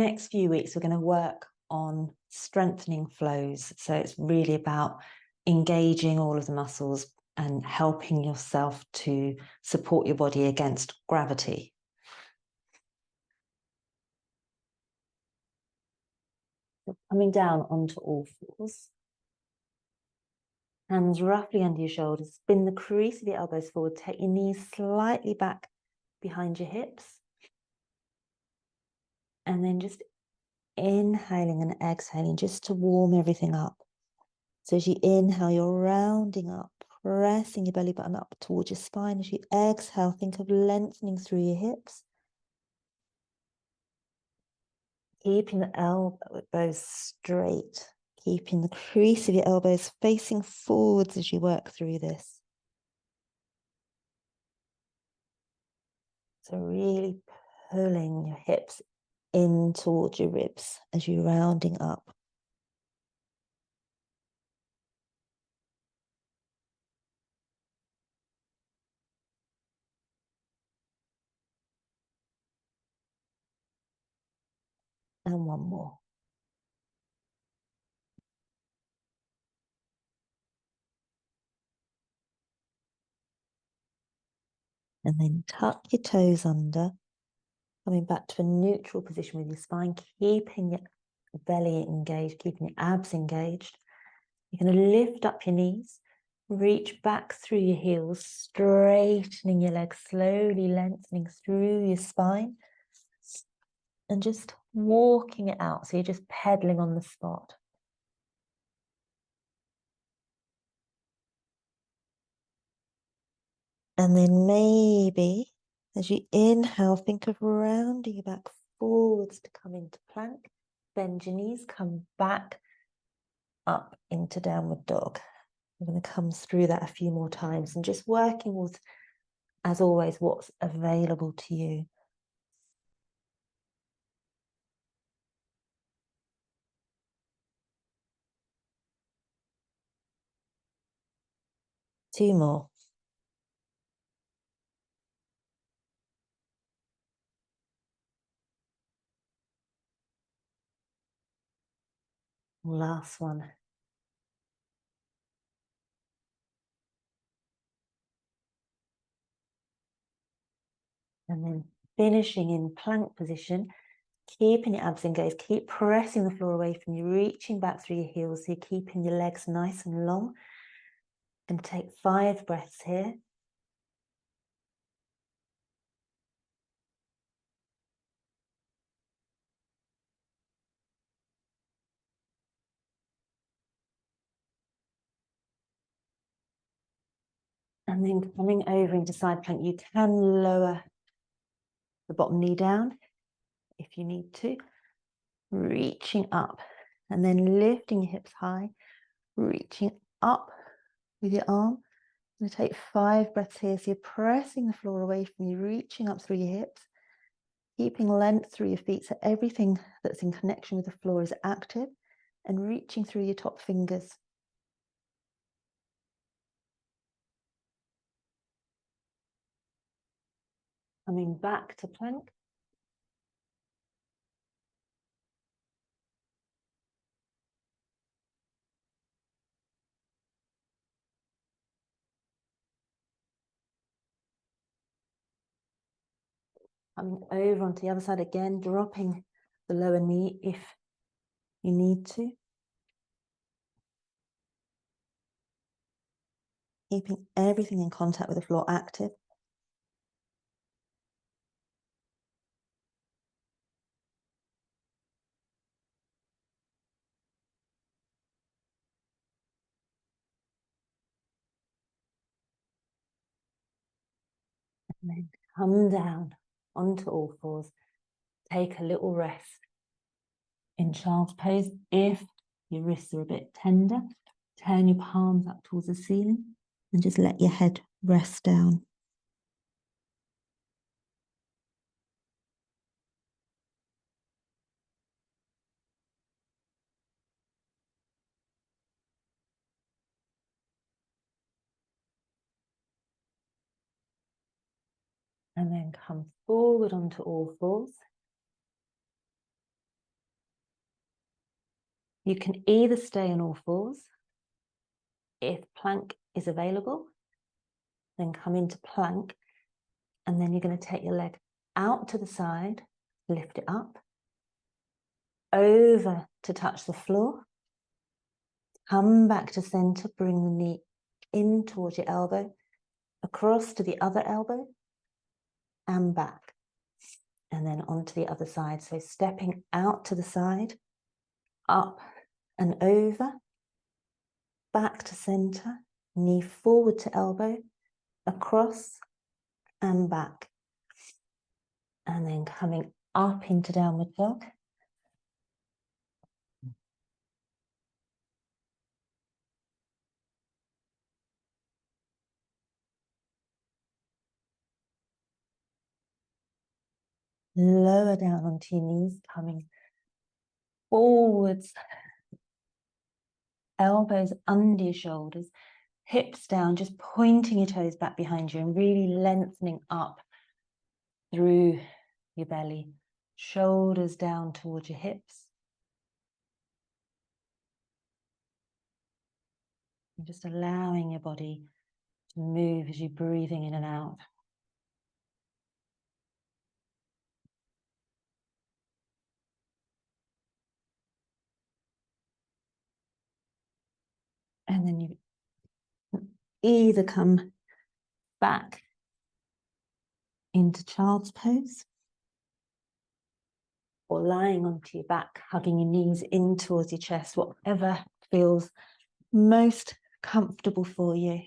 next few weeks, we're going to work on strengthening flows. So it's really about engaging all of the muscles and helping yourself to support your body against gravity. So coming down onto all fours. Hands roughly under your shoulders. Spin the crease of your elbows forward. Take your knees slightly back behind your hips. And then just inhaling and exhaling just to warm everything up. So as you inhale, you're rounding up, pressing your belly button up towards your spine. As you exhale, think of lengthening through your hips. Keeping the elbows straight. Keeping the crease of your elbows facing forwards as you work through this. So really pulling your hips in towards your ribs as you're rounding up. And one more. And then tuck your toes under, coming back to a neutral position with your spine, keeping your belly engaged, keeping your abs engaged. You're going to lift up your knees, reach back through your heels, straightening your legs, slowly lengthening through your spine, and just walking it out. So you're just pedaling on the spot. And then maybe, as you inhale, think of rounding your back forwards to come into plank. Bend your knees, come back up into downward dog. I'm going to come through that a few more times and just working with, as always, what's available to you. Two more. Last one. And then finishing in plank position, keeping your abs engaged, keep pressing the floor away from you, reaching back through your heels, so you're keeping your legs nice and long. And take 5 breaths here. And then coming over into side plank, you can lower the bottom knee down if you need to. Reaching up and then lifting your hips high, reaching up with your arm. I'm going to take 5 breaths here. So you're pressing the floor away from you, reaching up through your hips, keeping length through your feet so everything that's in connection with the floor is active, and reaching through your top fingers. Coming back to plank. Coming over onto the other side again, dropping the lower knee if you need to. Keeping everything in contact with the floor active. And then come down onto all fours. Take a little rest in child's pose. If your wrists are a bit tender, turn your palms up towards the ceiling and just let your head rest down. And then come forward onto all fours. You can either stay on all fours. If plank is available, then come into plank, and then you're going to take your leg out to the side, lift it up, over to touch the floor, come back to center, bring the knee in towards your elbow, across to the other elbow, and back, and then onto the other side. So stepping out to the side, up and over, back to center, knee forward to elbow, across and back, and then coming up into downward dog. Lower down onto your knees, coming forwards, elbows under your shoulders, hips down, just pointing your toes back behind you and really lengthening up through your belly, shoulders down towards your hips. And just allowing your body to move as you're breathing in and out. And then you either come back into child's pose or lying onto your back, hugging your knees in towards your chest, whatever feels most comfortable for you.